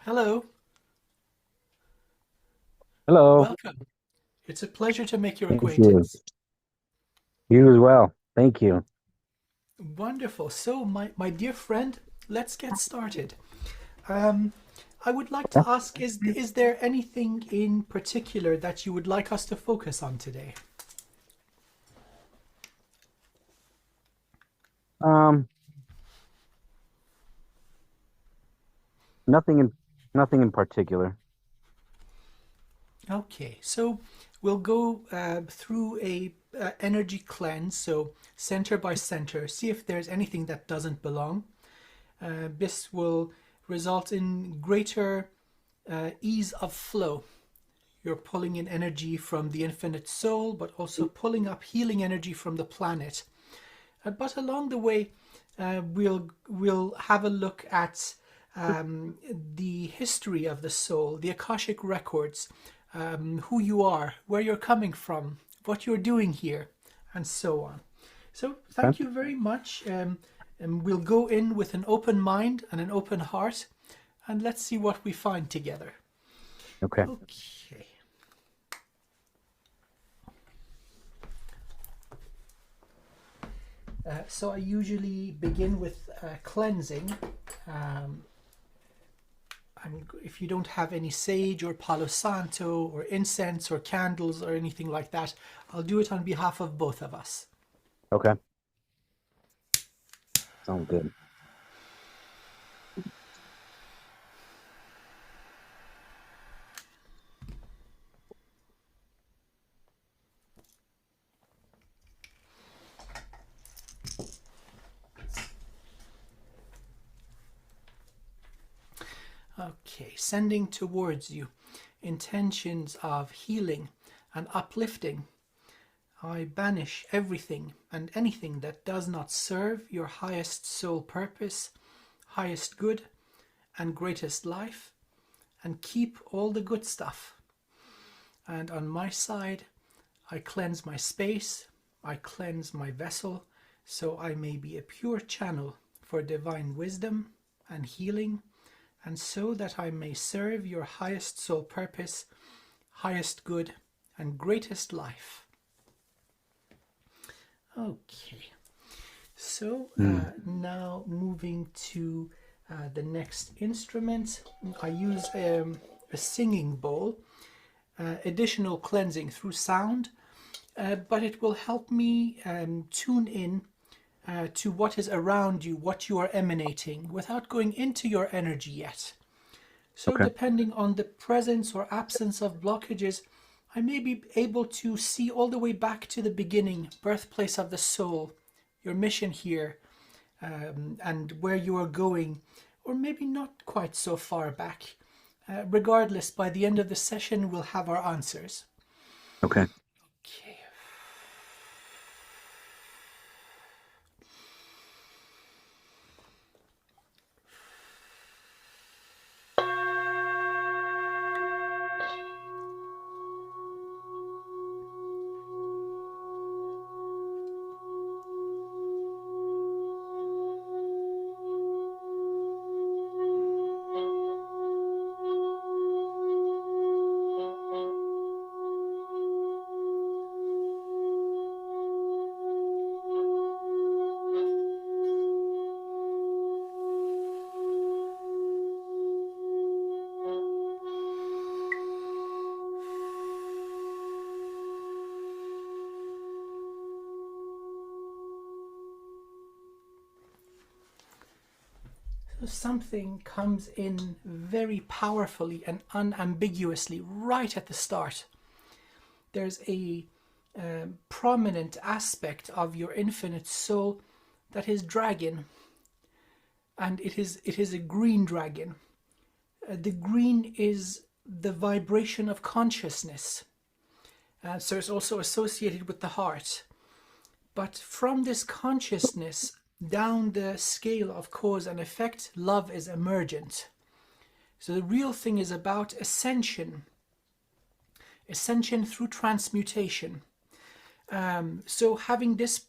Hello, Hello. welcome. It's a pleasure to make your Thank you. acquaintance. You as well. Thank you. Wonderful. So, my dear friend, let's get started. Um, I would like Yeah. to ask, is there anything in particular that you would like us to focus on today? Um, nothing in nothing in particular. Okay, so we'll go through a energy cleanse, so center by center, see if there's anything that doesn't belong. This will result in greater ease of flow. You're pulling in energy from the infinite soul, but also pulling up healing energy from the planet. But along the way, we'll have a look at the history of the soul, the Akashic records, who you are, where you're coming from, what you're doing here, and so on. So thank Okay. you very much. And we'll go in with an open mind and an open heart, and let's see what we find together. Okay. Okay. So I usually begin with cleansing. Um, if you don't have any sage or palo santo or incense or candles or anything like that, I'll do it on behalf of both of us. Okay. Sounds good. Okay, sending towards you intentions of healing and uplifting. I banish everything and anything that does not serve your highest soul purpose, highest good, and greatest life, and keep all the good stuff. And on my side, I cleanse my space, I cleanse my vessel, so I may be a pure channel for divine wisdom and healing, and so that I may serve your highest soul purpose, highest good, and greatest life. Okay, so Mm. now moving to the next instrument, I use a singing bowl, additional cleansing through sound, but it will help me tune in to what is around you, what you are emanating, without going into your energy yet. So, Okay. depending on the presence or absence of blockages, I may be able to see all the way back to the beginning, birthplace of the soul, your mission here, and where you are going, or maybe not quite so far back. Regardless, by the end of the session, we'll have our answers. Okay. Okay. So something comes in very powerfully and unambiguously right at the start. There's a prominent aspect of your infinite soul that is dragon, and it is a green dragon. The green is the vibration of consciousness, so it's also associated with the heart. But from this consciousness down the scale of cause and effect, love is emergent. So the real thing is about ascension, ascension through transmutation. So having this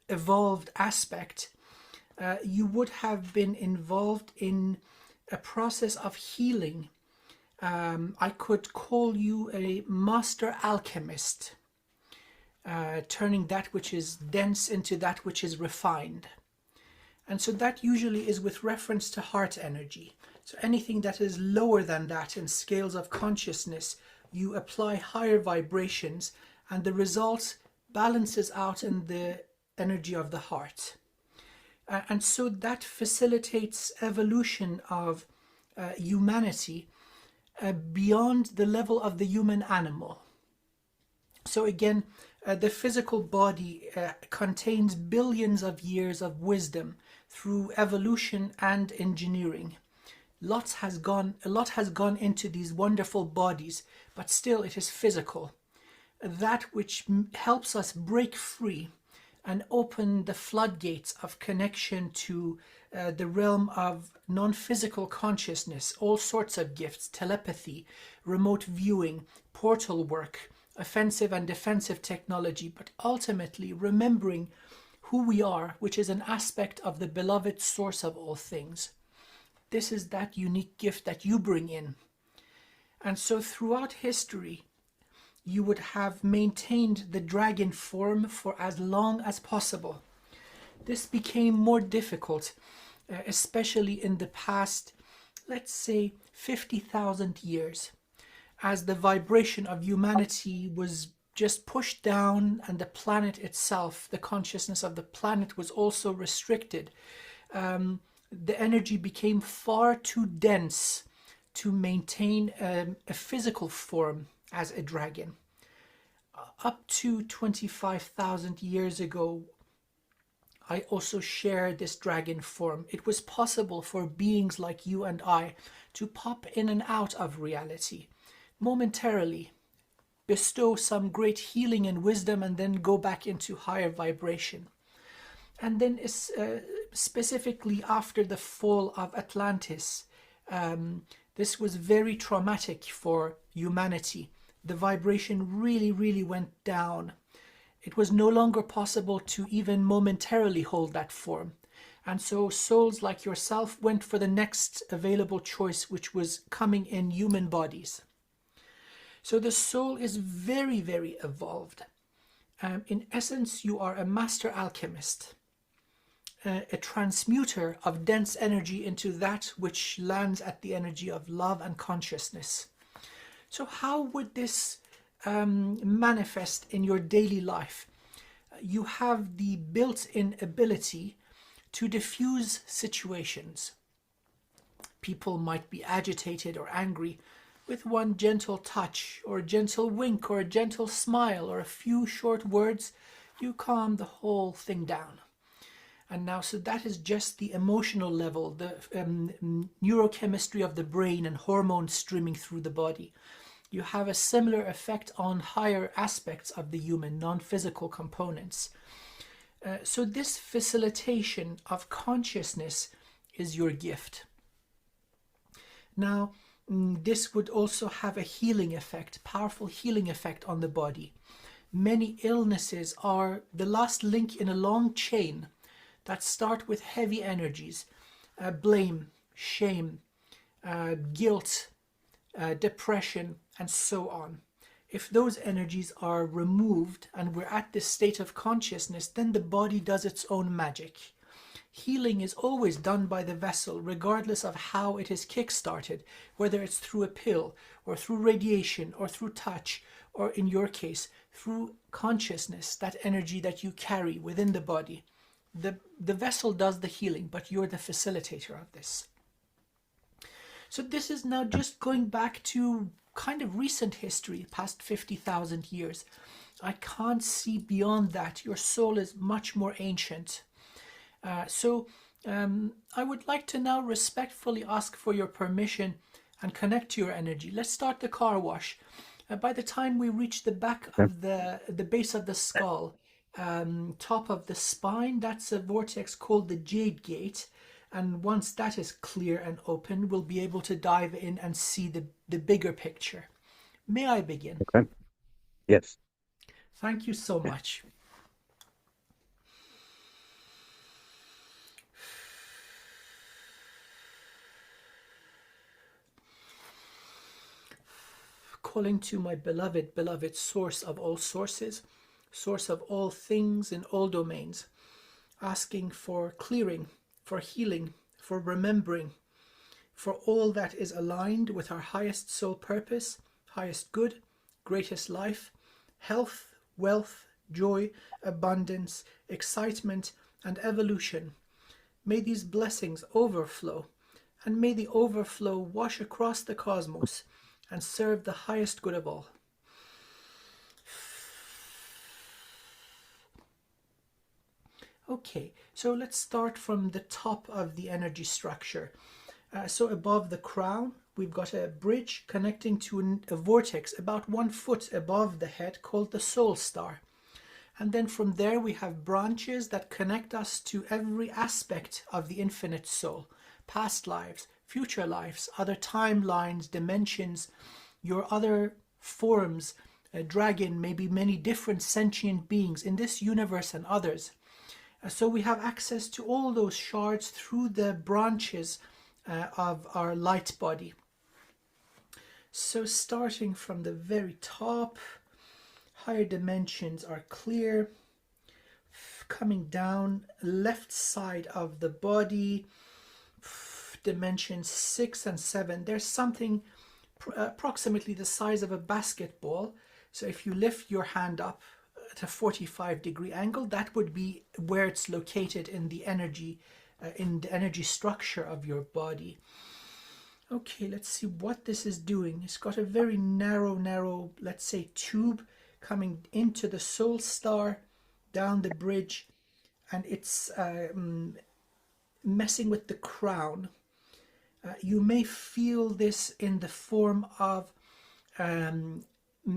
evolved aspect, you would have been involved in a process of healing. I could call you a master alchemist, turning that which is dense into that which is refined. And so that usually is with reference to heart energy. So anything that is lower than that in scales of consciousness, you apply higher vibrations, and the result balances out in the energy of the heart. And so that facilitates evolution of humanity beyond the level of the human animal. So again, the physical body contains billions of years of wisdom through evolution and engineering. A lot has gone into these wonderful bodies, but still it is physical. That which helps us break free and open the floodgates of connection to the realm of non-physical consciousness, all sorts of gifts, telepathy, remote viewing, portal work, offensive and defensive technology, but ultimately remembering who we are, which is an aspect of the beloved source of all things. This is that unique gift that you bring in. And so throughout history, you would have maintained the dragon form for as long as possible. This became more difficult, especially in the past, let's say, 50,000 years, as the vibration of humanity was just pushed down, and the planet itself, the consciousness of the planet, was also restricted. The energy became far too dense to maintain a physical form as a dragon. Up to 25,000 years ago, I also shared this dragon form. It was possible for beings like you and I to pop in and out of reality momentarily, bestow some great healing and wisdom, and then go back into higher vibration. And then specifically after the fall of Atlantis, this was very traumatic for humanity. The vibration really went down. It was no longer possible to even momentarily hold that form. And so souls like yourself went for the next available choice, which was coming in human bodies. So the soul is very evolved. In essence, you are a master alchemist, a transmuter of dense energy into that which lands at the energy of love and consciousness. So how would this manifest in your daily life? You have the built-in ability to diffuse situations. People might be agitated or angry. With one gentle touch, or a gentle wink, or a gentle smile, or a few short words, you calm the whole thing down. And now, so that is just the emotional level, the neurochemistry of the brain and hormones streaming through the body. You have a similar effect on higher aspects of the human, non-physical components. So this facilitation of consciousness is your gift. Now, this would also have a healing effect, powerful healing effect on the body. Many illnesses are the last link in a long chain that start with heavy energies, blame, shame, guilt, depression, and so on. If those energies are removed and we're at this state of consciousness, then the body does its own magic. Healing is always done by the vessel, regardless of how it is kick-started, whether it's through a pill, or through radiation, or through touch, or in your case, through consciousness, that energy that you carry within the body. The vessel does the healing, but you're the facilitator of this. So this is now just going back to kind of recent history, past 50,000 years. I can't see beyond that. Your soul is much more ancient. I would like to now respectfully ask for your permission and connect to your energy. Let's start the car wash. By the time we reach the back of the base of the skull, top of the spine, that's a vortex called the Jade Gate. And once that is clear and open, we'll be able to dive in and see the bigger picture. May I begin? Okay. Yes. Thank you so much. calling to my beloved, beloved source of all sources, source of all things in all domains, asking for clearing, for healing, for remembering, for all that is aligned with our highest soul purpose, highest good, greatest life, health, wealth, joy, abundance, excitement, and evolution. May these blessings overflow, and may the overflow wash across the cosmos and serve the highest good of all. Okay, so let's start from the top of the energy structure. So above the crown, we've got a bridge connecting to a vortex about 1 foot above the head called the soul star. And then from there we have branches that connect us to every aspect of the infinite soul. Past lives, future lives, other timelines, dimensions, your other forms, a dragon, maybe many different sentient beings in this universe and others. So we have access to all those shards through the branches of our light body. So starting from the very top, higher dimensions are clear. Coming down, left side of the body, dimensions 6 and 7, there's something approximately the size of a basketball. So if you lift your hand up at a 45-degree angle, that would be where it's located in the energy structure of your body. Okay, let's see what this is doing. It's got a very narrow, let's say, tube coming into the soul star, down the bridge, and it's messing with the crown. You may feel this in the form of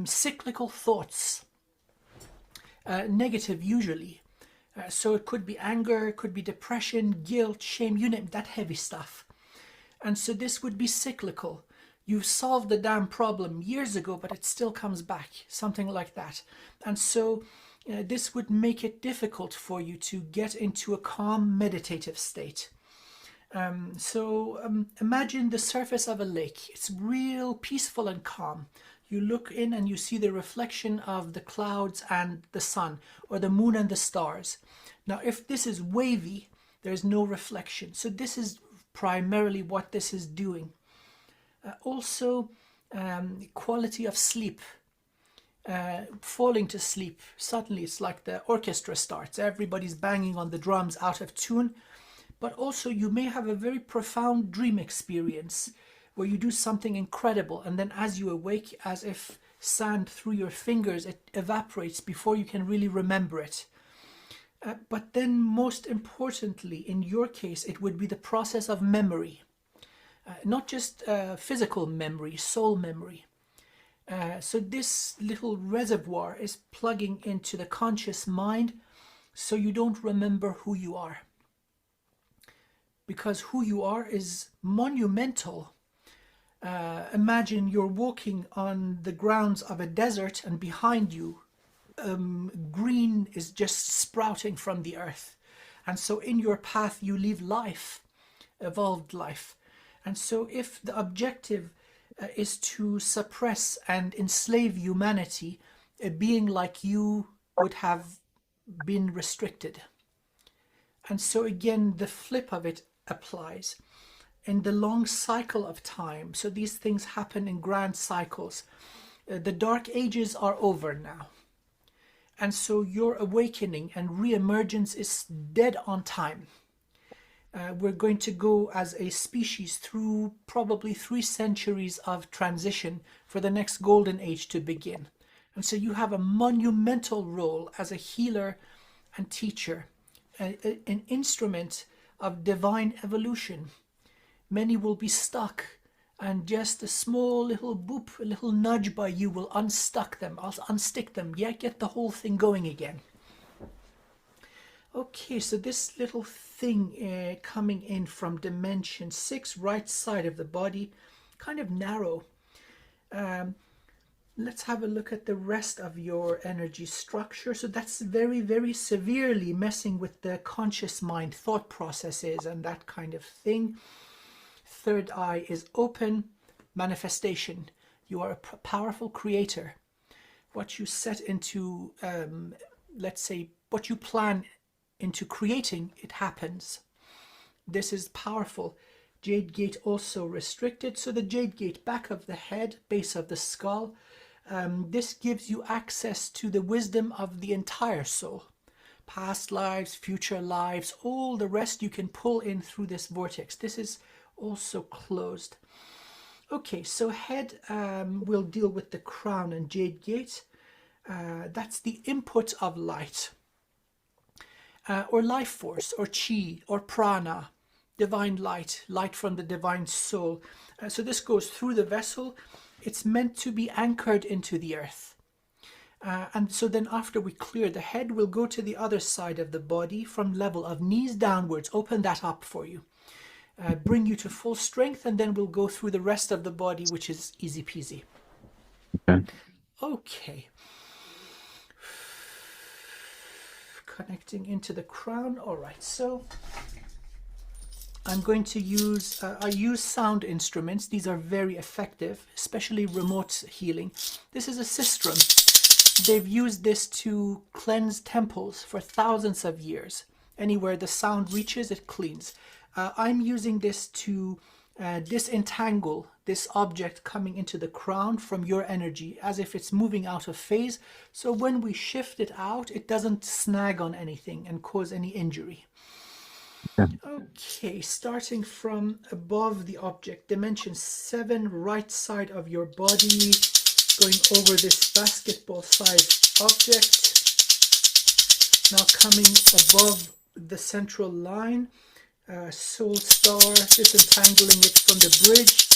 cyclical thoughts, negative usually. So it could be anger, it could be depression, guilt, shame, you name it, that heavy stuff. And so this would be cyclical. You've solved the damn problem years ago, but it still comes back, something like that. And so this would make it difficult for you to get into a calm meditative state. Imagine the surface of a lake. It's real peaceful and calm. You look in and you see the reflection of the clouds and the sun, or the moon and the stars. Now, if this is wavy, there's no reflection. So this is primarily what this is doing. Quality of sleep. Falling to sleep. Suddenly it's like the orchestra starts. Everybody's banging on the drums out of tune. But also you may have a very profound dream experience where you do something incredible, and then as you awake, as if sand through your fingers, it evaporates before you can really remember it. But then most importantly, in your case, it would be the process of memory. Not just physical memory, soul memory. So this little reservoir is plugging into the conscious mind so you don't remember who you are. Because who you are is monumental. Imagine you're walking on the grounds of a desert and behind you green is just sprouting from the earth. And so in your path you leave life, evolved life. And so if the objective is to suppress and enslave humanity, a being like you would have been restricted. And so again, the flip of it applies. In the long cycle of time, so these things happen in grand cycles, the dark ages are over now. And so your awakening and re-emergence is dead on time. We're going to go as a species through probably 3 centuries of transition for the next golden age to begin. And so you have a monumental role as a healer and teacher, an instrument of divine evolution. Many will be stuck, and just a small little boop, a little nudge by you will unstick them, get the whole thing going again. Okay, so this little thing coming in from dimension 6, right side of the body, kind of narrow. Let's have a look at the rest of your energy structure. So that's very, very severely messing with the conscious mind, thought processes and that kind of thing. Third eye is open, manifestation. You are a powerful creator. What you set into, let's say, what you plan into creating, it happens. This is powerful. Jade gate also restricted. So the jade gate, back of the head, base of the skull, this gives you access to the wisdom of the entire soul. Past lives, future lives, all the rest you can pull in through this vortex. This is also closed. Okay, so head will deal with the crown and jade gate. That's the input of light, or life force, or chi, or prana, divine light, light from the divine soul. So this goes through the vessel. It's meant to be anchored into the earth. And so then after we clear the head, we'll go to the other side of the body from level of knees downwards. Open that up for you. Bring you to full strength, and then we'll go through the rest of the body, which is easy peasy. Okay. Okay. Connecting into the crown. All right, so I'm going to use, I use sound instruments. These are very effective, especially remote healing. This is a sistrum. They've used this to cleanse temples for thousands of years. Anywhere the sound reaches, it cleans. I'm using this to disentangle this object coming into the crown from your energy, as if it's moving out of phase. So when we shift it out, it doesn't snag on anything and cause any injury. Okay, starting from above the object, dimension 7, right side of your body, going over this basketball-sized object. Now coming above the central line, soul star, disentangling it from the bridge.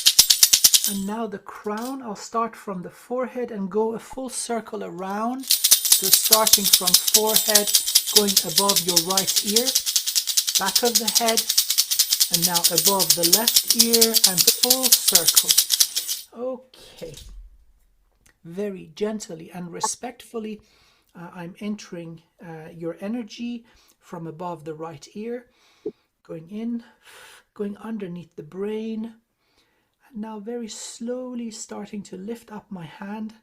And now the crown, I'll start from the forehead and go a full circle around. So starting from forehead, going above your right ear, back of the head, and now above the left ear, and full circle. Okay. Very gently and respectfully, I'm entering your energy from above the right ear, going in, going underneath the brain, and now very slowly starting to lift up my hand.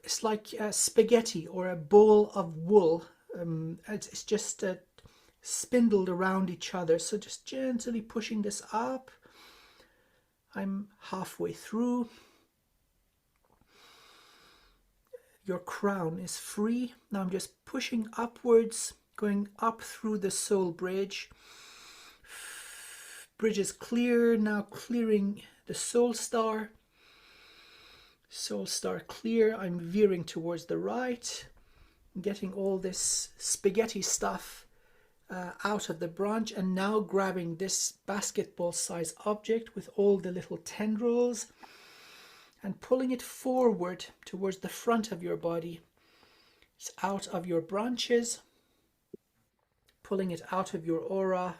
It's like spaghetti or a bowl of wool. It's just spindled around each other. So just gently pushing this up. I'm halfway through. Your crown is free. Now I'm just pushing upwards, going up through the soul bridge. Bridge is clear. Now clearing the soul star. Soul star clear. I'm veering towards the right, getting all this spaghetti stuff out of the branch, and now grabbing this basketball-sized object with all the little tendrils and pulling it forward towards the front of your body. It's out of your branches, pulling it out of your aura,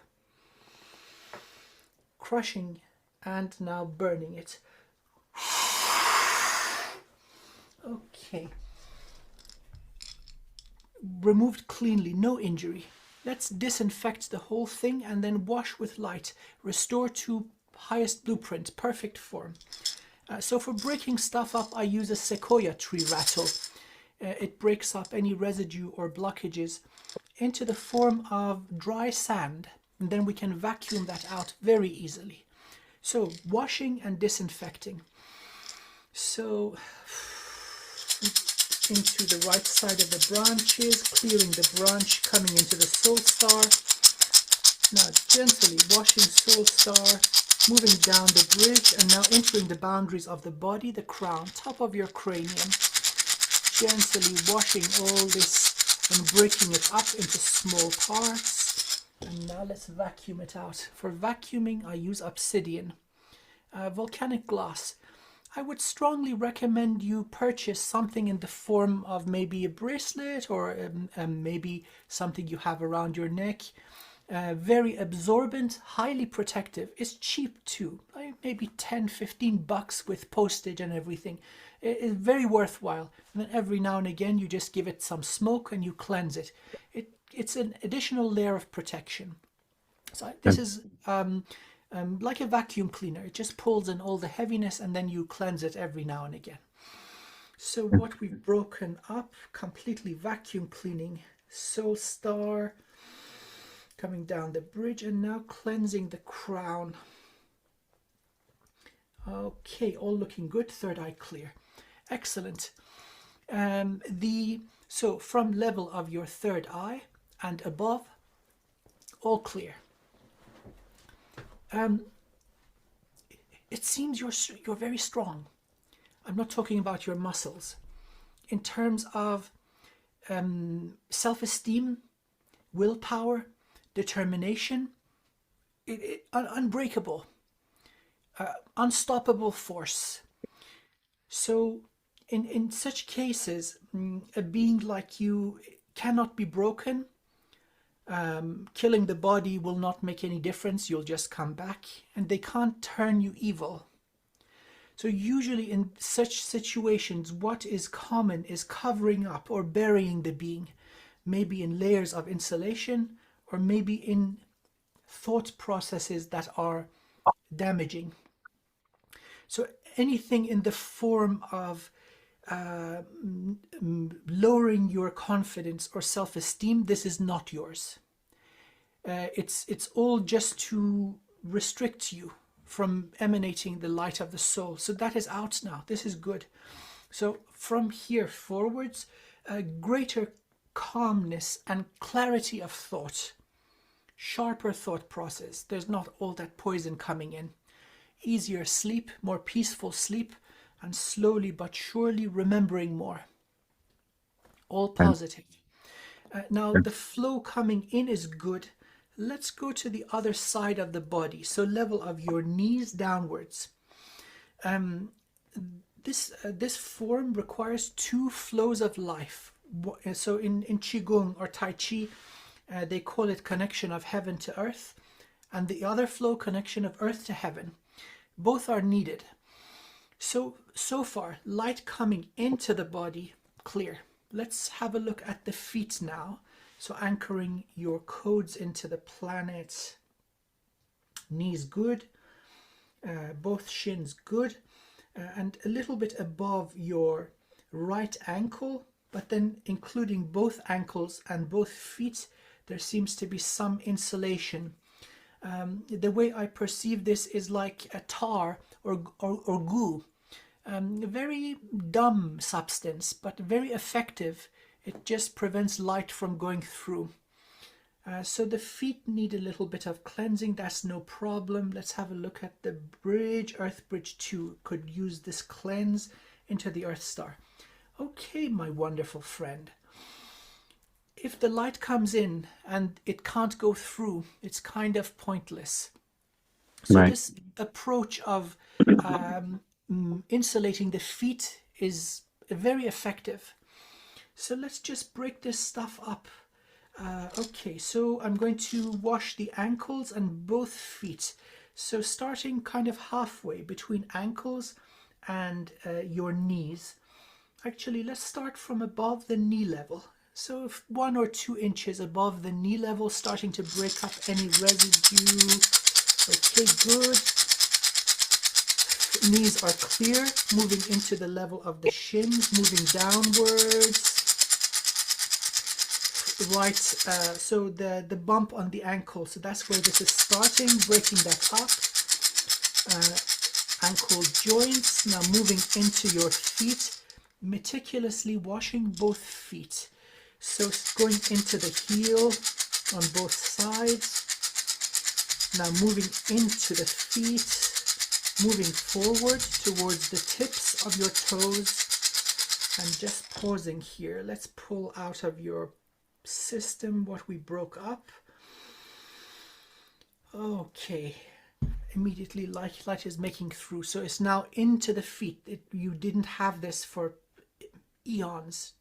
crushing, and now burning it. Okay. Removed cleanly, no injury. Let's disinfect the whole thing and then wash with light. Restore to highest blueprint, perfect form. So for breaking stuff up, I use a sequoia tree rattle. It breaks up any residue or blockages into the form of dry sand, and then we can vacuum that out very easily. So washing and disinfecting. So into the right side of the branches, clearing the branch, coming into the soul star. Now gently washing soul star, moving down the bridge, and now entering the boundaries of the body, the crown, top of your cranium. Gently washing all this and breaking it up into small parts. And now let's vacuum it out. For vacuuming, I use obsidian, volcanic glass. I would strongly recommend you purchase something in the form of maybe a bracelet or maybe something you have around your neck. Very absorbent, highly protective. It's cheap too, maybe 10-15 bucks with postage and everything. It's very worthwhile. And then every now and again you just give it some smoke and you cleanse it. It's an additional layer of protection. So this is like a vacuum cleaner. It just pulls in all the heaviness and then you cleanse it every now and again. So what we've broken up, completely vacuum cleaning Soul Star, coming down the bridge and now cleansing the crown. Okay, all looking good. Third eye clear. Excellent. So from level of your third eye and above, all clear. It seems you're very strong. I'm not talking about your muscles. In terms of self-esteem, willpower, determination, unbreakable, unstoppable force. So in such cases, a being like you cannot be broken. Killing the body will not make any difference. You'll just come back, and they can't turn you evil. So usually in such situations, what is common is covering up or burying the being, maybe in layers of insulation or maybe in thought processes that are damaging. So anything in the form of lowering your confidence or self-esteem, this is not yours. It's all just to restrict you from emanating the light of the soul. So that is out now. This is good. So from here forwards, a greater calmness and clarity of thought, sharper thought process. There's not all that poison coming in. Easier sleep, more peaceful sleep, and slowly but surely remembering more. All positive. Now the flow coming in is good. Let's go to the other side of the body. So level of your knees downwards. This form requires two flows of life. So in Qigong or Tai Chi, they call it connection of heaven to earth, and the other flow, connection of earth to heaven. Both are needed. So far, light coming into the body, clear. Let's have a look at the feet now. So anchoring your codes into the planet. Knees good. Both shins good. And a little bit above your right ankle, but then including both ankles and both feet, there seems to be some insulation. The way I perceive this is like a tar or goo. A very dumb substance, but very effective. It just prevents light from going through. So the feet need a little bit of cleansing. That's no problem. Let's have a look at the bridge. Earth Bridge 2 could use this cleanse into the Earth Star. Okay, my wonderful friend. If the light comes in and it can't go through, it's kind of pointless. So this approach of insulating the feet is very effective. So let's just break this stuff up. Okay, so I'm going to wash the ankles and both feet. So starting kind of halfway between ankles and your knees. Actually, let's start from above the knee level. So 1 or 2 inches above the knee level, starting to break up any residue. Okay, good. Knees are clear, moving into the level of the shins, moving downwards. Right, so the bump on the ankle, so that's where this is starting, breaking that up. Ankle joints, now moving into your feet, meticulously washing both feet. So going into the heel on both sides. Now moving into the feet, moving forward towards the tips of your toes, and just pausing here. Let's pull out of your system what we broke up. Okay, immediately light is making through, so it's now into the feet. You didn't have this for eons.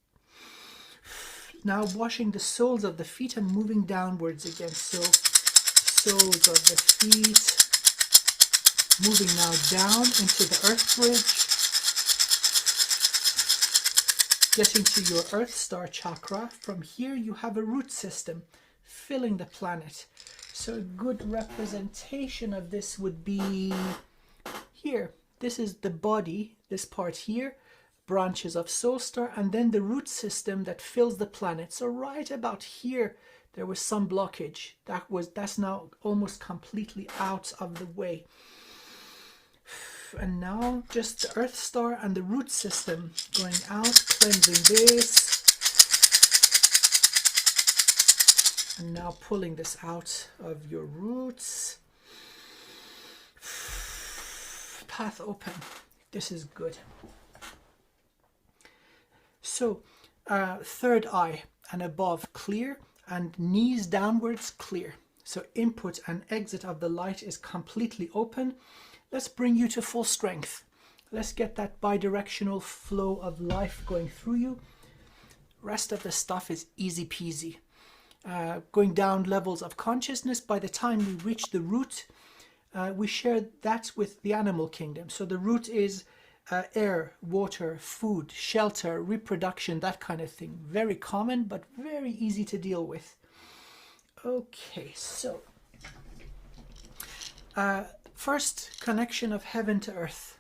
Now washing the soles of the feet and moving downwards again. So soles of the feet, moving now down into the earth bridge, getting to your Earth Star chakra. From here you have a root system filling the planet. So a good representation of this would be here. This is the body, this part here, branches of soul star, and then the root system that fills the planet. So right about here there was some blockage. That's now almost completely out of the way. And now just the earth star and the root system going out, cleansing this. And now pulling this out of your roots. Path open. This is good. So third eye and above clear, and knees downwards clear. So input and exit of the light is completely open. Let's bring you to full strength. Let's get that bidirectional flow of life going through you. Rest of the stuff is easy peasy. Going down levels of consciousness, by the time we reach the root, we share that with the animal kingdom. So the root is air, water, food, shelter, reproduction, that kind of thing. Very common, but very easy to deal with. Okay, so first connection of heaven to earth.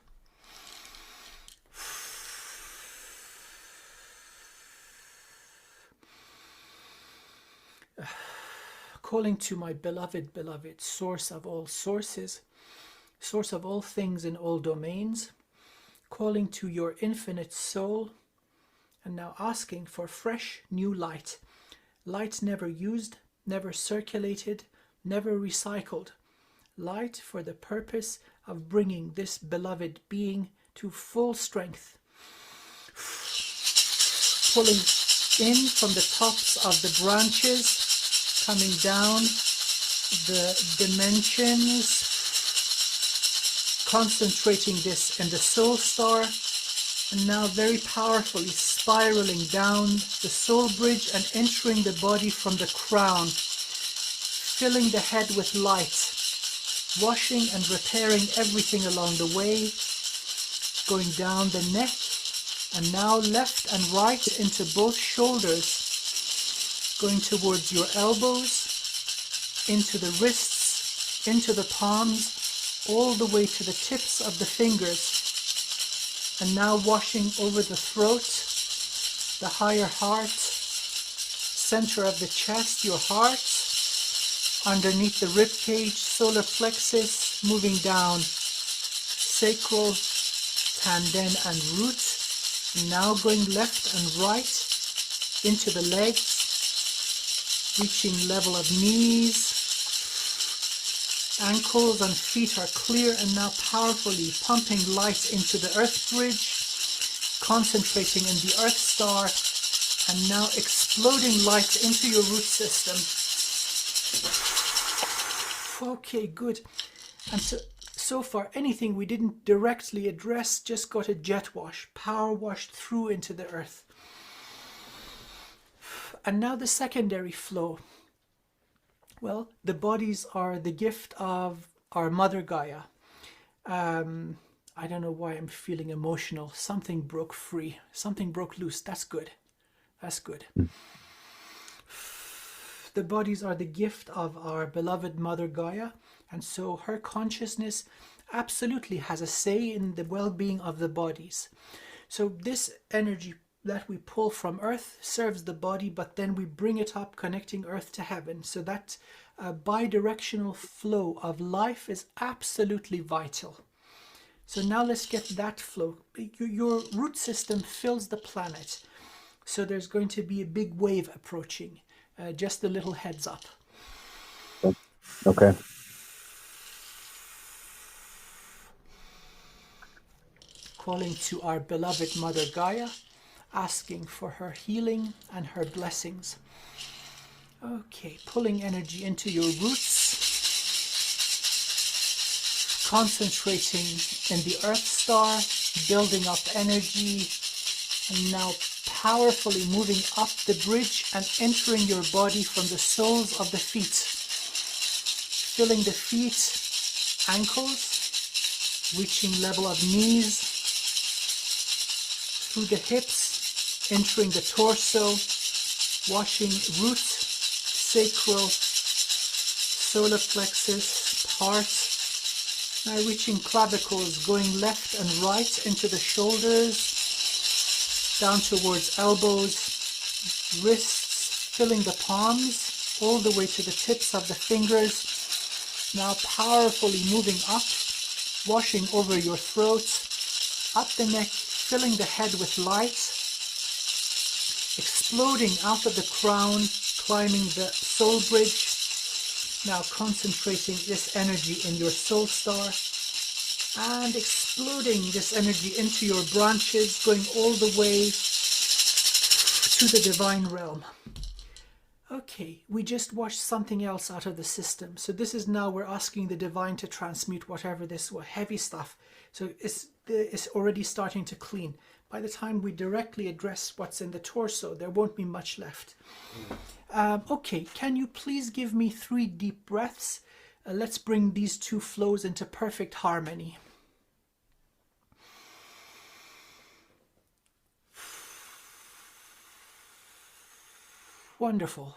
Calling to my beloved, source of all sources, source of all things in all domains, calling to your infinite soul, and now asking for fresh new light. Light never used, never circulated, never recycled. Light for the purpose of bringing this beloved being to full strength. Pulling in from the tops of the branches, coming down the dimensions, concentrating this in the soul star, and now very powerfully spiraling down the soul bridge and entering the body from the crown, filling the head with light, washing and repairing everything along the way, going down the neck, and now left and right into both shoulders, going towards your elbows, into the wrists, into the palms, all the way to the tips of the fingers, and now washing over the throat, the higher heart, center of the chest, your heart, underneath the rib cage, solar plexus, moving down sacral, tanden and root, and now going left and right into the legs, reaching level of knees, ankles and feet are clear, and now powerfully pumping light into the earth bridge, concentrating in the earth star, and now exploding light into your root system. Okay, good. And so far anything we didn't directly address just got a jet wash, power washed through into the earth. And now the secondary flow. Well, the bodies are the gift of our mother Gaia. I don't know why I'm feeling emotional. Something broke free. Something broke loose. That's good. That's good. The bodies are the gift of our beloved mother Gaia. And so her consciousness absolutely has a say in the well-being of the bodies. So this energy that we pull from earth serves the body, but then we bring it up, connecting earth to heaven. So that bidirectional flow of life is absolutely vital. So now let's get that flow. Your root system fills the planet. So there's going to be a big wave approaching. Just a little heads up. Okay. Calling to our beloved mother Gaia, asking for her healing and her blessings. Okay, pulling energy into your roots, concentrating in the earth star, building up energy, and now powerfully moving up the bridge and entering your body from the soles of the feet, filling the feet, ankles, reaching level of knees, through the hips, entering the torso, washing root, sacral, solar plexus, heart, now reaching clavicles, going left and right into the shoulders, down towards elbows, wrists, filling the palms, all the way to the tips of the fingers. Now powerfully moving up, washing over your throat, up the neck, filling the head with light, exploding out of the crown, climbing the soul bridge. Now concentrating this energy in your soul star and exploding this energy into your branches, going all the way to the divine realm. Okay, we just washed something else out of the system. So this is now we're asking the divine to transmute whatever this was, heavy stuff. So it's already starting to clean. By the time we directly address what's in the torso, there won't be much left. Okay, can you please give me 3 deep breaths? Let's bring these two flows into perfect harmony. Wonderful.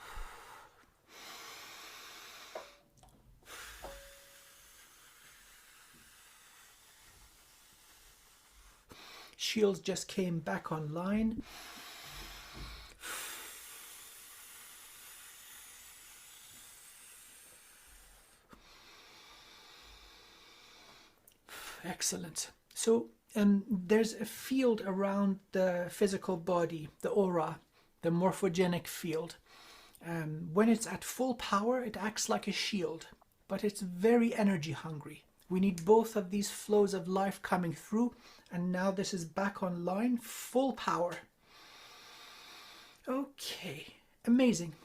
Shields just came back online. Excellent. So there's a field around the physical body, the aura, the morphogenic field. When it's at full power, it acts like a shield, but it's very energy hungry. We need both of these flows of life coming through, and now this is back online, full power. Okay, amazing.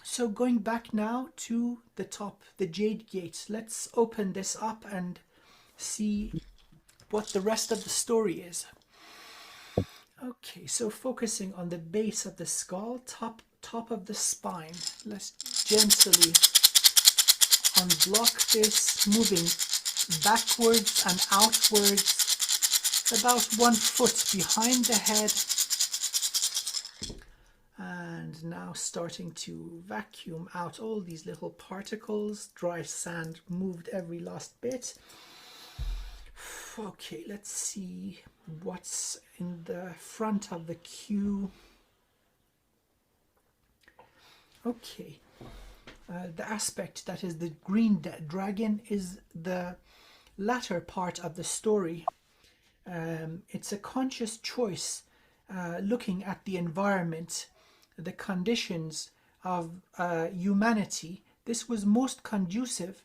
So going back now to the top, the Jade Gate, let's open this up and see what the rest of the story is. Okay, so focusing on the base of the skull, top of the spine, let's gently unblock this, moving backwards and outwards, about 1 foot behind the head, and now starting to vacuum out all these little particles. Dry sand moved every last bit. Okay, let's see what's in the front of the queue. Okay, the aspect that is the green dragon is the latter part of the story. It's a conscious choice, looking at the environment, the conditions of humanity. This was most conducive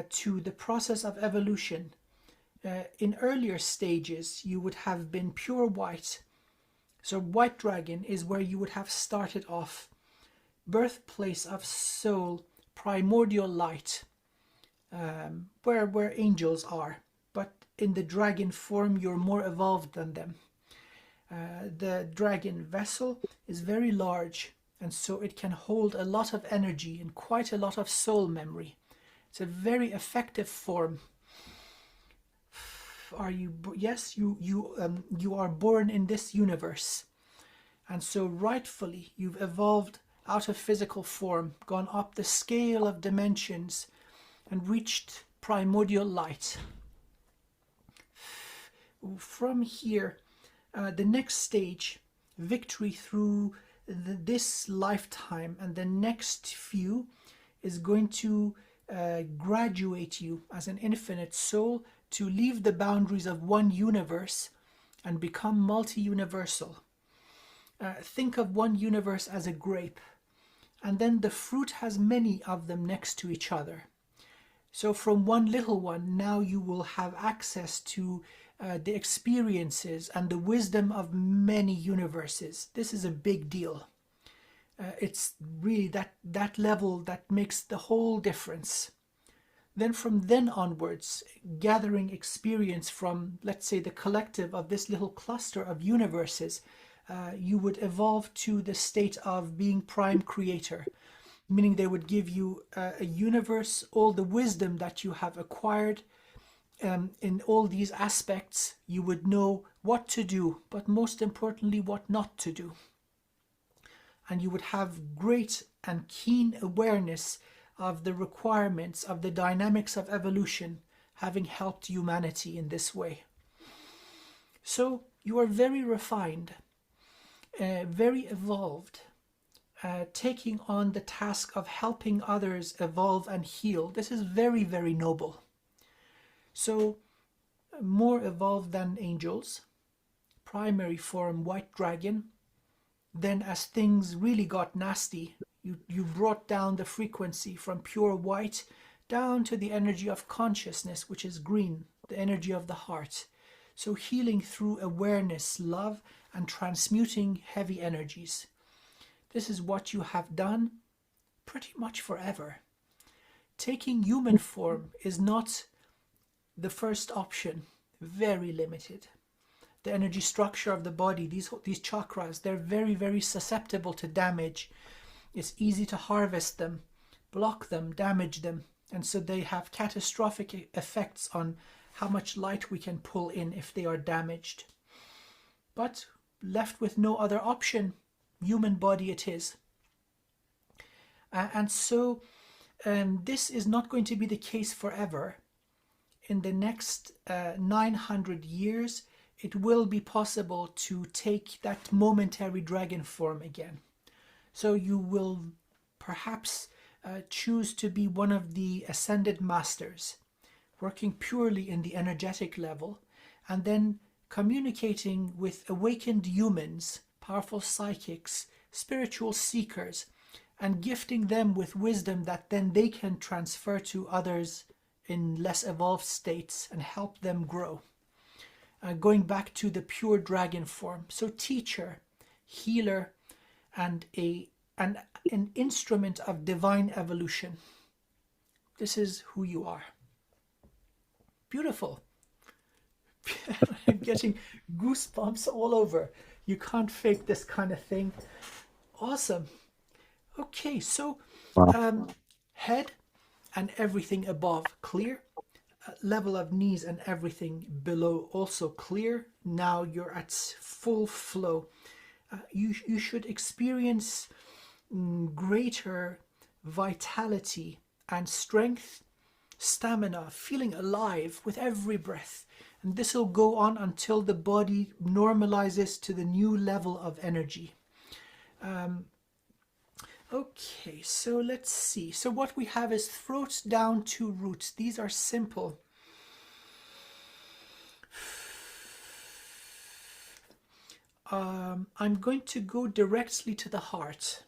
to the process of evolution. In earlier stages, you would have been pure white. So white dragon is where you would have started off. Birthplace of soul, primordial light, where angels are. But in the dragon form, you're more evolved than them. The dragon vessel is very large, and so it can hold a lot of energy and quite a lot of soul memory. It's a very effective form. Are you? Yes, you are born in this universe, and so rightfully you've evolved out of physical form, gone up the scale of dimensions, and reached primordial light. From here, the next stage, victory through this lifetime and the next few, is going to graduate you as an infinite soul to leave the boundaries of one universe and become multi-universal. Think of one universe as a grape, and then the fruit has many of them next to each other. So from one little one, now you will have access to the experiences and the wisdom of many universes. This is a big deal. It's really that level that makes the whole difference. Then from then onwards, gathering experience from, let's say, the collective of this little cluster of universes, you would evolve to the state of being prime creator, meaning they would give you a universe, all the wisdom that you have acquired in all these aspects. You would know what to do, but most importantly, what not to do. And you would have great and keen awareness of the requirements of the dynamics of evolution, having helped humanity in this way. So you are very refined, very evolved, taking on the task of helping others evolve and heal. This is very, very noble. So more evolved than angels, primary form white dragon. Then as things really got nasty, you brought down the frequency from pure white down to the energy of consciousness, which is green, the energy of the heart. So healing through awareness, love, and transmuting heavy energies. This is what you have done pretty much forever. Taking human form is not the first option, very limited. The energy structure of the body, these chakras, they're very, very susceptible to damage. It's easy to harvest them, block them, damage them, and so they have catastrophic effects on how much light we can pull in if they are damaged. But left with no other option, human body it is. And so this is not going to be the case forever. In the next 900 years, it will be possible to take that momentary dragon form again. So you will perhaps choose to be one of the ascended masters, working purely in the energetic level, and then communicating with awakened humans, powerful psychics, spiritual seekers, and gifting them with wisdom that then they can transfer to others in less evolved states and help them grow. Going back to the pure dragon form. So teacher, healer, and an instrument of divine evolution. This is who you are. Beautiful. I'm getting goosebumps all over. You can't fake this kind of thing. Awesome. Okay, so head and everything above clear. Level of knees and everything below also clear. Now you're at full flow. You should experience greater vitality and strength, stamina, feeling alive with every breath. And this will go on until the body normalizes to the new level of energy. Okay, so let's see. So what we have is throat down to roots. These are simple. I'm going to go directly to the heart.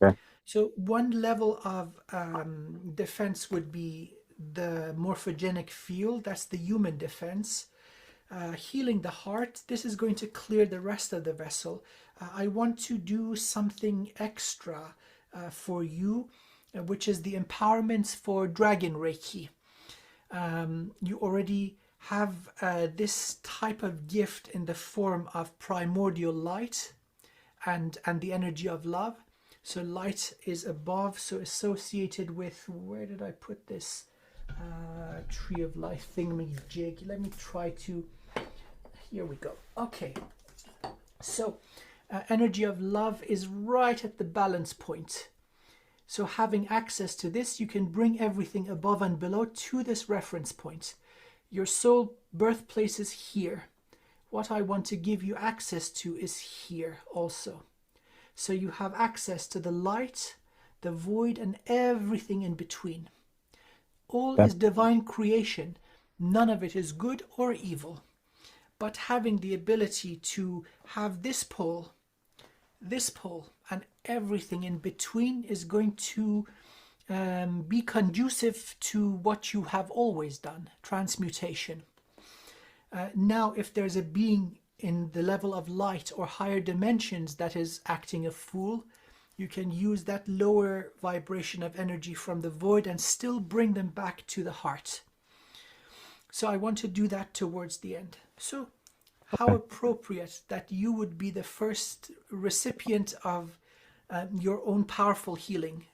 Okay. So one level of defense would be the morphogenic field. That's the human defense. Healing the heart. This is going to clear the rest of the vessel. I want to do something extra for you, which is the empowerments for Dragon Reiki. You already have this type of gift in the form of primordial light and the energy of love. So light is above, so associated with, where did I put this? Tree of life thingamajig. Let me try to, here we go. Okay, so energy of love is right at the balance point. So having access to this, you can bring everything above and below to this reference point. Your soul birthplace is here. What I want to give you access to is here also. So you have access to the light, the void, and everything in between. All is divine creation. None of it is good or evil. But having the ability to have this pole, and everything in between is going to be conducive to what you have always done, transmutation. Now, if there's a being in the level of light or higher dimensions that is acting a fool, you can use that lower vibration of energy from the void and still bring them back to the heart. So I want to do that towards the end. So how appropriate that you would be the first recipient of your own powerful healing,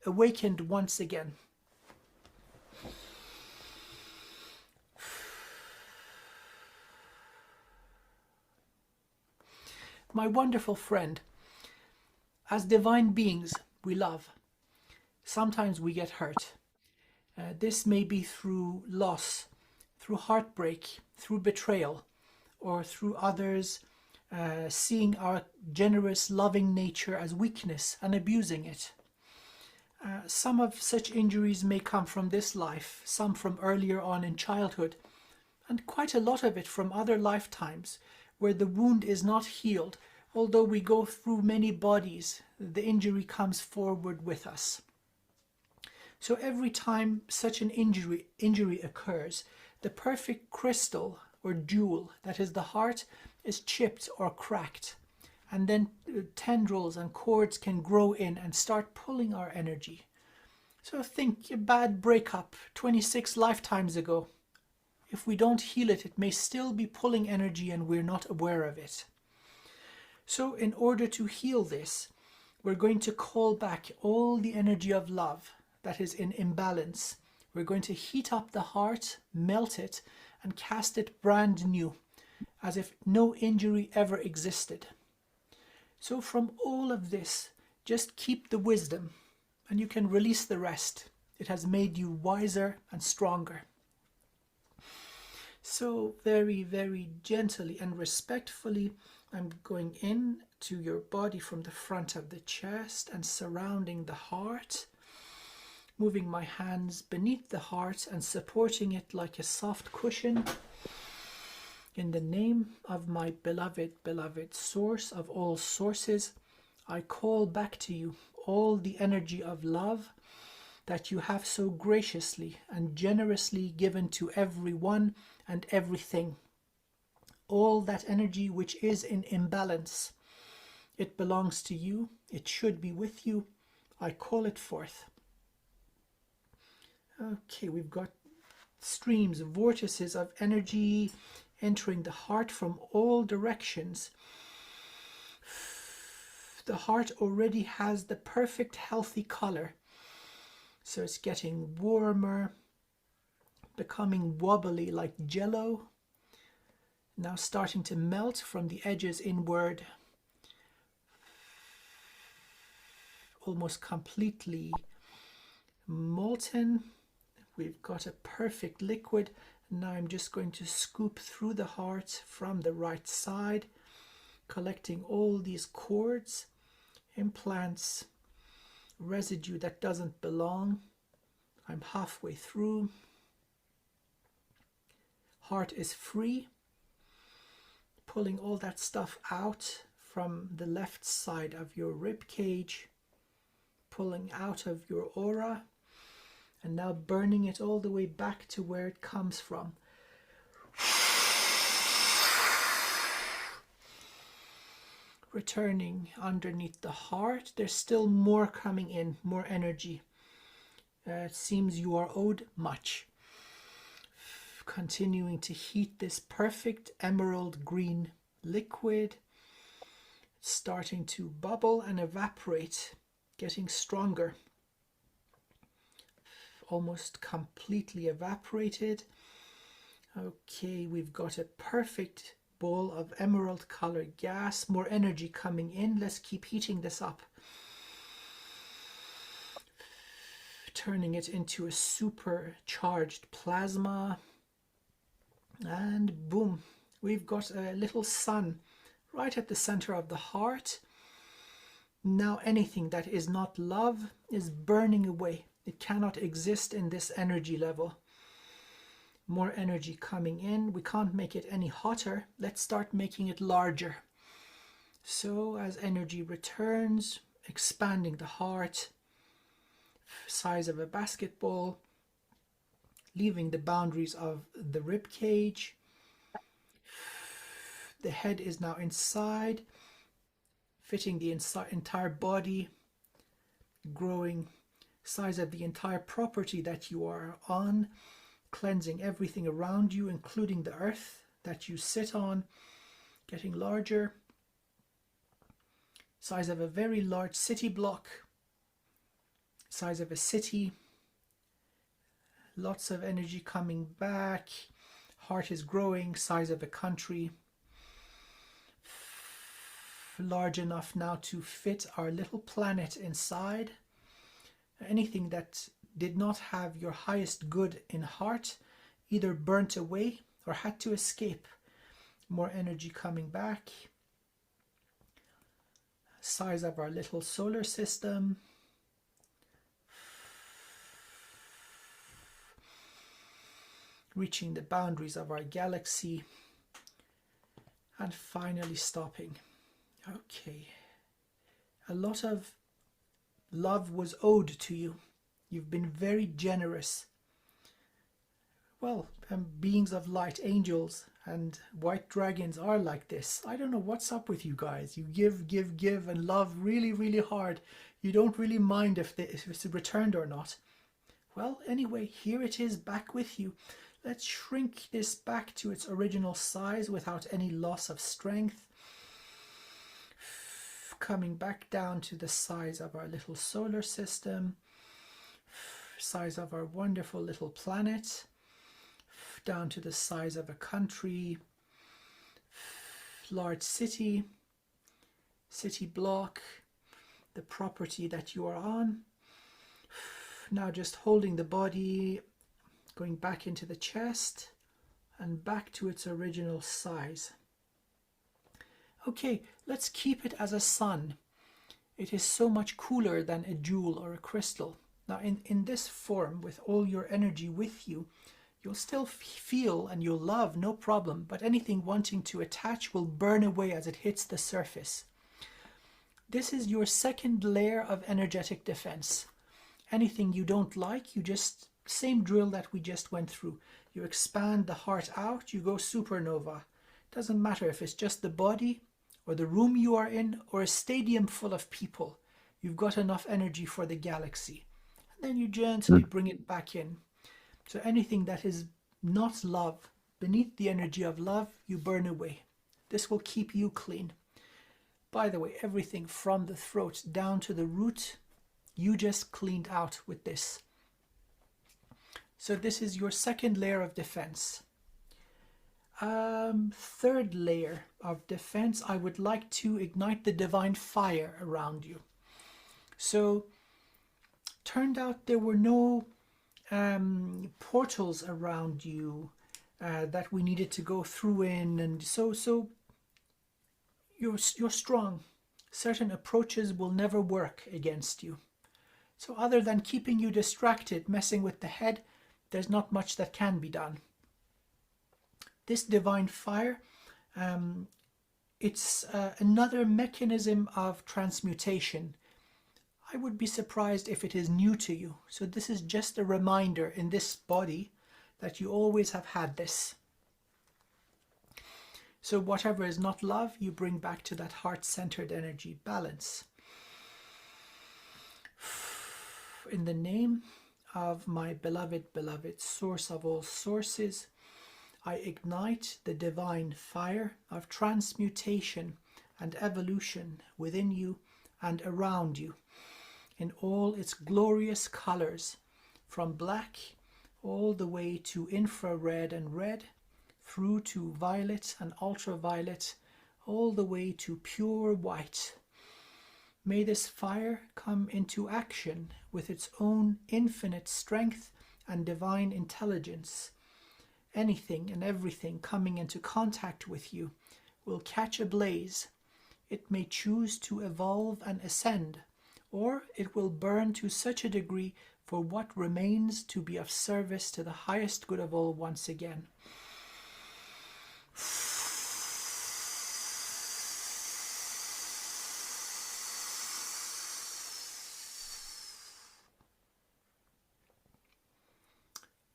awakened once again. My wonderful friend, as divine beings we love, sometimes we get hurt. This may be through loss, through heartbreak, through betrayal, or through others seeing our generous, loving nature as weakness and abusing it. Some of such injuries may come from this life, some from earlier on in childhood, and quite a lot of it from other lifetimes where the wound is not healed. Although we go through many bodies, the injury comes forward with us. So every time such an injury occurs, the perfect crystal or jewel that is the heart is chipped or cracked, and then tendrils and cords can grow in and start pulling our energy. So think a bad breakup 26 lifetimes ago. If we don't heal it, it may still be pulling energy and we're not aware of it. So in order to heal this, we're going to call back all the energy of love that is in imbalance. We're going to heat up the heart, melt it, and cast it brand new, as if no injury ever existed. So from all of this, just keep the wisdom, and you can release the rest. It has made you wiser and stronger. So very, very gently and respectfully, I'm going in to your body from the front of the chest and surrounding the heart, moving my hands beneath the heart and supporting it like a soft cushion. In the name of my beloved, beloved source of all sources, I call back to you all the energy of love that you have so graciously and generously given to everyone and everything. All that energy which is in imbalance, it belongs to you, it should be with you. I call it forth. Okay, we've got streams, vortices of energy entering the heart from all directions. The heart already has the perfect healthy color. So it's getting warmer, becoming wobbly like jello. Now starting to melt from the edges inward. Almost completely molten. We've got a perfect liquid. Now I'm just going to scoop through the heart from the right side, collecting all these cords, implants, residue that doesn't belong. I'm halfway through. Heart is free. Pulling all that stuff out from the left side of your rib cage, pulling out of your aura, and now burning it all the way back to where it comes from. Returning underneath the heart, there's still more coming in, more energy. It seems you are owed much. Continuing to heat this perfect emerald green liquid, starting to bubble and evaporate, getting stronger. Almost completely evaporated. Okay, we've got a perfect ball of emerald color gas, more energy coming in. Let's keep heating this up, turning it into a supercharged plasma, and boom, we've got a little sun right at the center of the heart. Now anything that is not love is burning away. It cannot exist in this energy level. More energy coming in. We can't make it any hotter. Let's start making it larger. So as energy returns, expanding the heart, size of a basketball, leaving the boundaries of the rib cage. The head is now inside, fitting the entire body, growing size of the entire property that you are on, cleansing everything around you, including the earth that you sit on, getting larger, size of a very large city block, size of a city, lots of energy coming back, heart is growing, size of a country, large enough now to fit our little planet inside. anything that did not have your highest good in heart, either burnt away or had to escape. More energy coming back. Size of our little solar system. Reaching the boundaries of our galaxy. And finally stopping. Okay. A lot of love was owed to you. You've been very generous. Well, beings of light, angels, and white dragons are like this. I don't know what's up with you guys. You give, and love really, really hard. You don't really mind if it's returned or not. Well, anyway, here it is back with you. Let's shrink this back to its original size without any loss of strength. Coming back down to the size of our little solar system. Size of our wonderful little planet. Down to the size of a country. Large city. City block. The property that you are on. Now just holding the body, going back into the chest and back to its original size. Okay, let's keep it as a sun. It is so much cooler than a jewel or a crystal. Now in this form, with all your energy with you, you'll still feel and you'll love, no problem, but anything wanting to attach will burn away as it hits the surface. This is your second layer of energetic defense. Anything you don't like, you just, same drill that we just went through. You expand the heart out, you go supernova. Doesn't matter if it's just the body or the room you are in or a stadium full of people. You've got enough energy for the galaxy. And then you gently bring it back in. So anything that is not love, beneath the energy of love, you burn away. This will keep you clean. By the way, everything from the throat down to the root, you just cleaned out with this. So this is your second layer of defense. Third layer of defense, I would like to ignite the divine fire around you. So turned out there were no portals around you that we needed to go through in, and so you're strong. Certain approaches will never work against you. So other than keeping you distracted, messing with the head, there's not much that can be done. This divine fire, it's another mechanism of transmutation. I would be surprised if it is new to you. So this is just a reminder in this body that you always have had this. So whatever is not love, you bring back to that heart-centered energy balance. In the name of my beloved source of all sources, I ignite the divine fire of transmutation and evolution within you and around you in all its glorious colors, from black all the way to infrared and red, through to violet and ultraviolet, all the way to pure white. May this fire come into action with its own infinite strength and divine intelligence. Anything and everything coming into contact with you will catch a blaze. It may choose to evolve and ascend, or it will burn to such a degree for what remains to be of service to the highest good of all once again.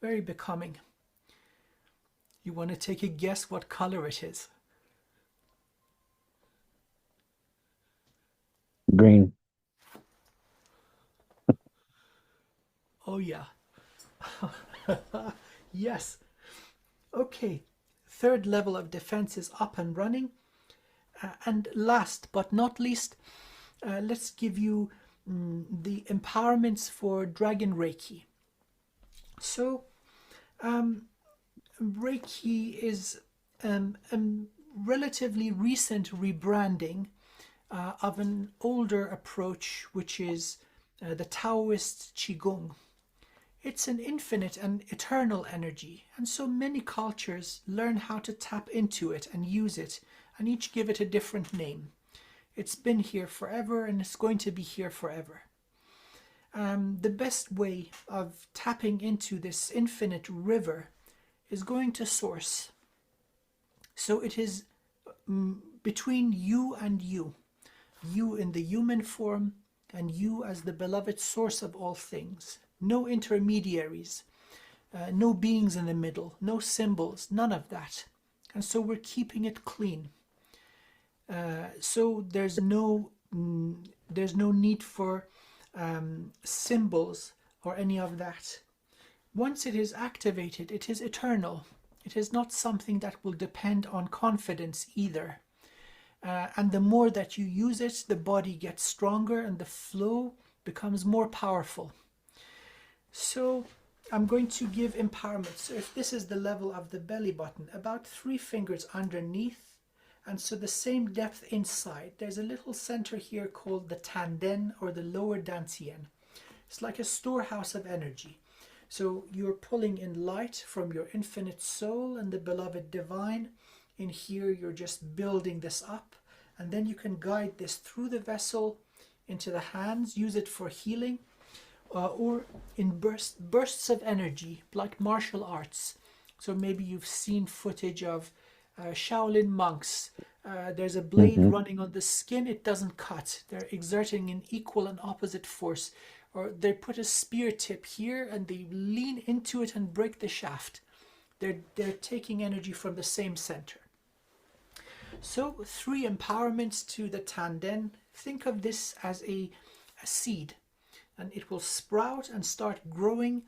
Very becoming. You want to take a guess what color it is? Green. Oh yeah. Yes. Okay. Third level of defense is up and running. And last but not least, let's give you the empowerments for Dragon Reiki. So, Reiki is a relatively recent rebranding of an older approach, which is the Taoist Qigong. It's an infinite and eternal energy, and so many cultures learn how to tap into it and use it, and each give it a different name. It's been here forever, and it's going to be here forever. The best way of tapping into this infinite river is going to source. So it is between you and you in the human form, and you as the beloved source of all things. No intermediaries, no beings in the middle, no symbols, none of that. And so we're keeping it clean. So there's no need for symbols or any of that. Once it is activated, it is eternal. It is not something that will depend on confidence either. And the more that you use it, the body gets stronger and the flow becomes more powerful. So I'm going to give empowerment. So if this is the level of the belly button, about 3 fingers underneath, and so the same depth inside. There's a little center here called the Tanden, or the lower Dantian. It's like a storehouse of energy. So you're pulling in light from your infinite soul and the beloved divine. In here you're just building this up, and then you can guide this through the vessel into the hands, use it for healing, or in bursts of energy, like martial arts. So maybe you've seen footage of Shaolin monks. There's a blade running on the skin, it doesn't cut. They're exerting an equal and opposite force. Or they put a spear tip here and they lean into it and break the shaft. They're taking energy from the same center. So 3 empowerments to the Tanden. Think of this as a seed, and it will sprout and start growing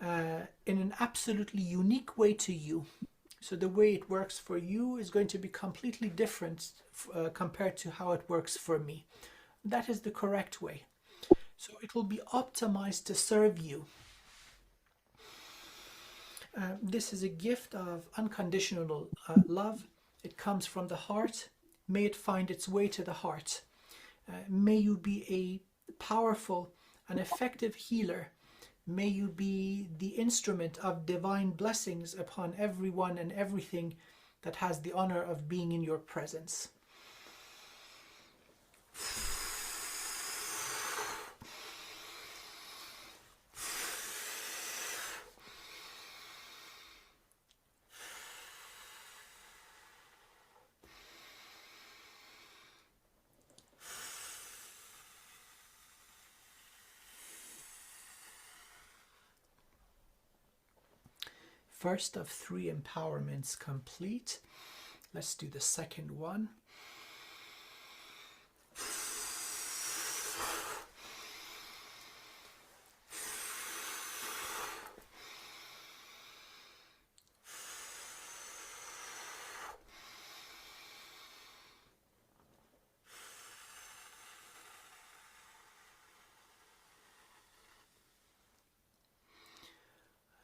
in an absolutely unique way to you. So the way it works for you is going to be completely different compared to how it works for me. That is the correct way. So it will be optimized to serve you. This is a gift of unconditional love. It comes from the heart. May it find its way to the heart. May you be a powerful and effective healer. May you be the instrument of divine blessings upon everyone and everything that has the honor of being in your presence. First of 3 empowerments complete. Let's do the second one.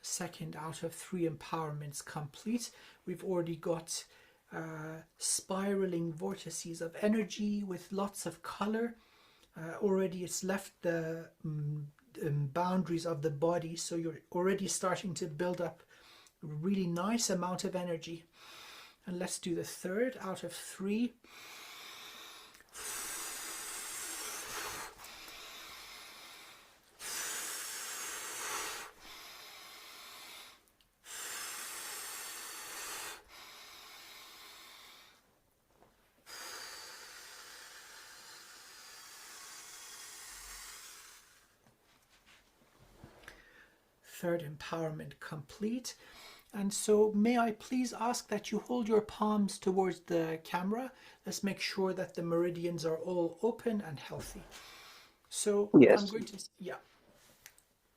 Second out of 3 empowerments complete. We've already got spiraling vortices of energy with lots of color. Already it's left the boundaries of the body, so you're already starting to build up a really nice amount of energy. And let's do the third out of 3. Third empowerment complete. And so may I please ask that you hold your palms towards the camera. Let's make sure that the meridians are all open and healthy. So Yes. I'm going to, yeah,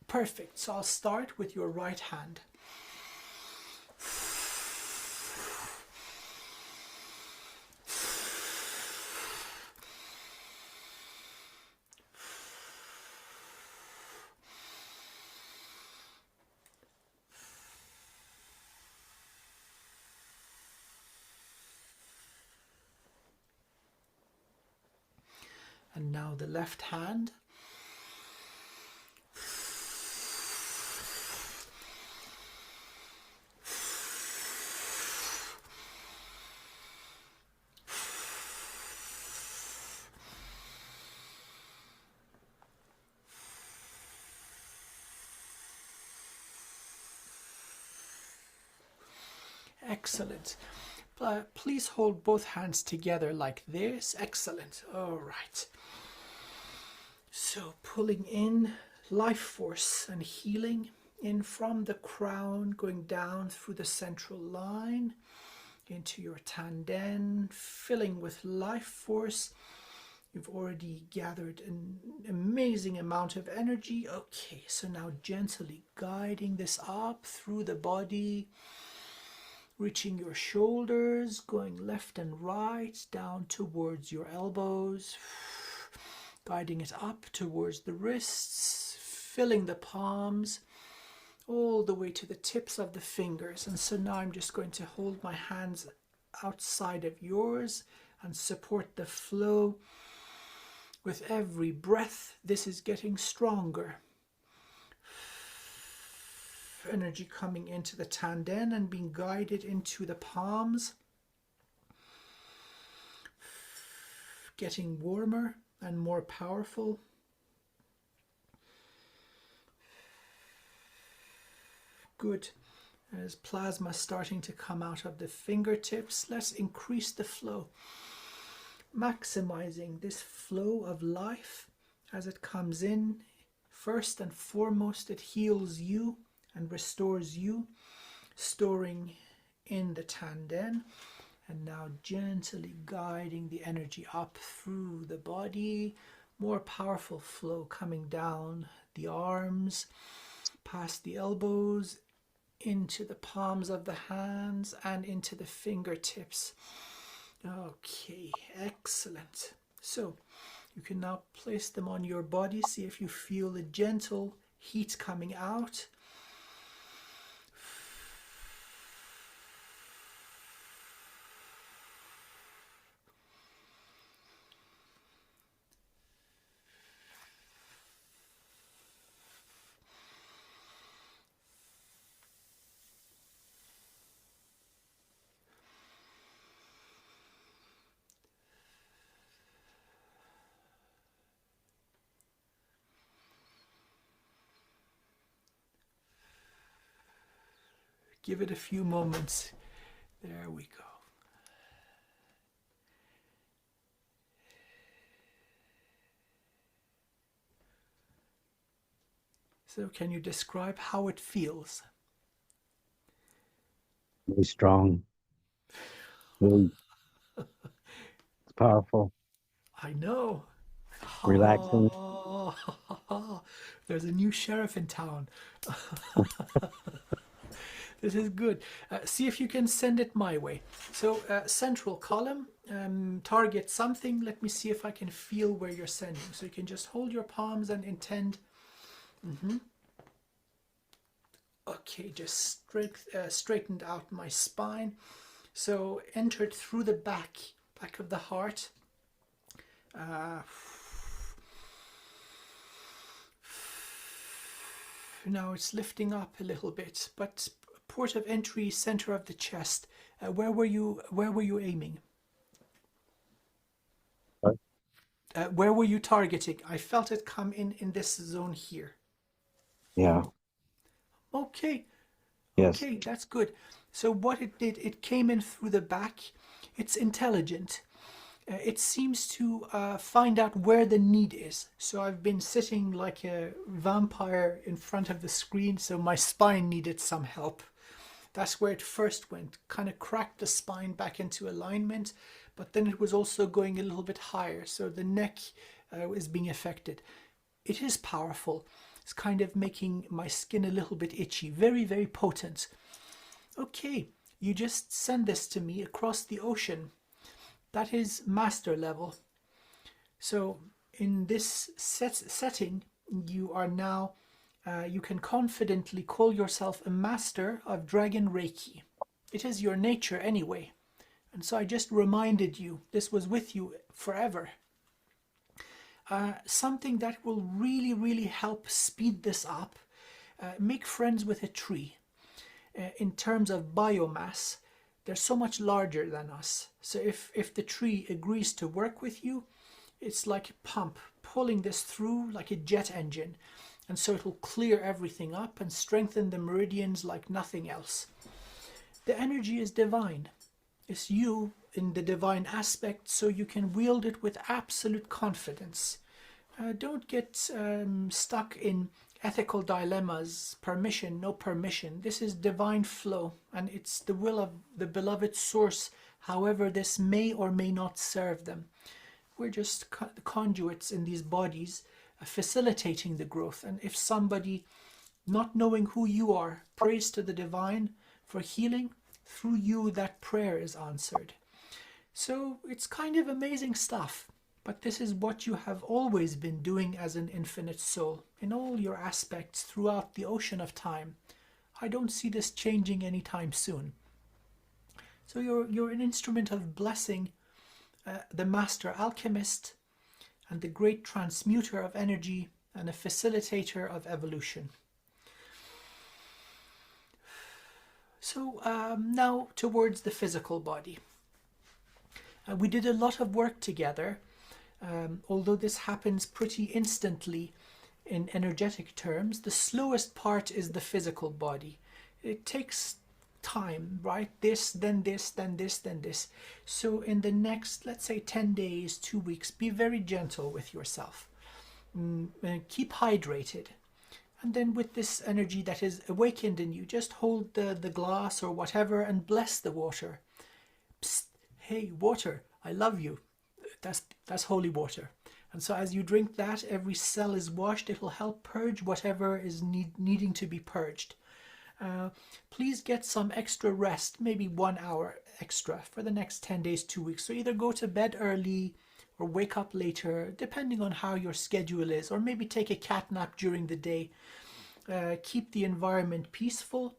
perfect. So I'll start with your right hand. And now the left hand. Excellent. Please hold both hands together like this. Excellent. All right. So pulling in life force and healing in from the crown, going down through the central line into your tanden, filling with life force. You've already gathered an amazing amount of energy. Okay, so now gently guiding this up through the body, reaching your shoulders, going left and right, down towards your elbows, guiding it up towards the wrists, filling the palms all the way to the tips of the fingers. And so now I'm just going to hold my hands outside of yours and support the flow. With every breath, this is getting stronger. Energy coming into the tanden and being guided into the palms, getting warmer and more powerful. Good. As plasma starting to come out of the fingertips, let's increase the flow, maximizing this flow of life as it comes in. First and foremost, it heals you and restores you, storing in the tanden, and now gently guiding the energy up through the body. More powerful flow coming down the arms, past the elbows, into the palms of the hands and into the fingertips. Okay, excellent. So you can now place them on your body. See if you feel the gentle heat coming out. Give it a few moments. There we go. So can you describe how it feels? Really strong. Really, it's powerful. I know. Relaxing. Oh, there's a new sheriff in town. This is good. See if you can send it my way. So central column, target something. Let me see if I can feel where you're sending. So you can just hold your palms and intend. Okay, just straightened out my spine. So entered through the back of the heart. Now it's lifting up a little bit, but port of entry, center of the chest. Where were you aiming? What? Where were you targeting? I felt it come in this zone here. Yeah. Okay. Yes. Okay, that's good. So what it did, it came in through the back. It's intelligent. It seems to find out where the need is. So I've been sitting like a vampire in front of the screen, so my spine needed some help. That's where it first went, kind of cracked the spine back into alignment, but then it was also going a little bit higher, so the neck is being affected. It is powerful. It's kind of making my skin a little bit itchy. Very, very potent. Okay, you just send this to me across the ocean. That is master level. So in this setting, you are now, you can confidently call yourself a master of Dragon Reiki. It is your nature anyway. And so I just reminded you, this was with you forever. Something that will really, really help speed this up. Make friends with a tree. In terms of biomass, they're so much larger than us. So if the tree agrees to work with you, it's like a pump pulling this through like a jet engine. And so it will clear everything up and strengthen the meridians like nothing else. The energy is divine. It's you in the divine aspect, so you can wield it with absolute confidence. Don't get stuck in ethical dilemmas, permission, no permission. This is divine flow, and it's the will of the beloved source, however this may or may not serve them. We're just conduits in these bodies, facilitating the growth. And if somebody, not knowing who you are, prays to the divine for healing, through you that prayer is answered. So it's kind of amazing stuff. But this is what you have always been doing as an infinite soul, in all your aspects throughout the ocean of time. I don't see this changing anytime soon. So you're an instrument of blessing, the master alchemist, and the great transmuter of energy, and a facilitator of evolution. So now towards the physical body. We did a lot of work together. Although this happens pretty instantly in energetic terms, the slowest part is the physical body. It takes time, right? This, then this, then this, then this. So in the next, let's say 10 days, 2 weeks, be very gentle with yourself. Keep hydrated. And then with this energy that is awakened in you, just hold the glass or whatever and bless the water. Psst, hey, water, I love you. That's holy water. And so as you drink that, every cell is washed. It will help purge whatever is needing to be purged. Please get some extra rest, maybe 1 hour extra for the next 10 days, 2 weeks. So either go to bed early or wake up later, depending on how your schedule is, or maybe take a cat nap during the day. Keep the environment peaceful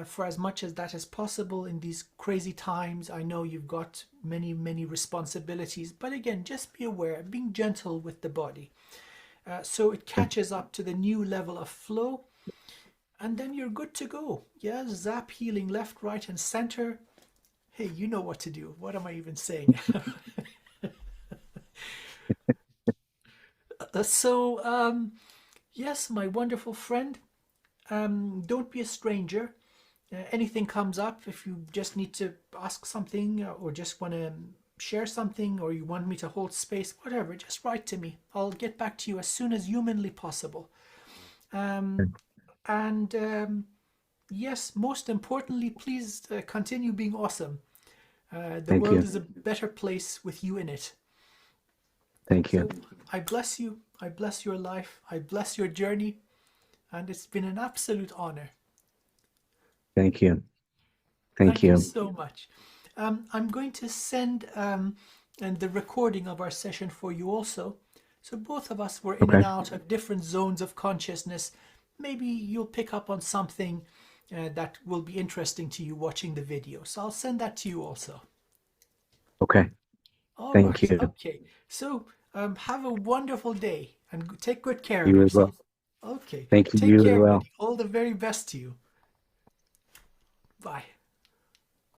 for as much as that is possible in these crazy times. I know you've got many, many responsibilities, but again, just be aware, being gentle with the body. So it catches up to the new level of flow, and then you're good to go. Yeah, zap healing left, right, and center. Hey, you know what to do. What am I even saying? Yes, my wonderful friend, don't be a stranger. Anything comes up, if you just need to ask something or just want to share something or you want me to hold space, whatever, just write to me. I'll get back to you as soon as humanly possible. Yes, most importantly, please continue being awesome. The Thank world you. is a better place with you in it. Thank you. So I bless you. I bless your life. I bless your journey. And it's been an absolute honor. Thank you. Thank you so much. I'm going to send and the recording of our session for you also. So both of us were in and out of different zones of consciousness. Maybe you'll pick up on something that will be interesting to you watching the video. So I'll send that to you also. Okay. All Thank right. you. Okay. So have a wonderful day and take good care of You as well. yourself. Okay. Thank you. Take You as care, well. buddy. All the very best to you. Bye.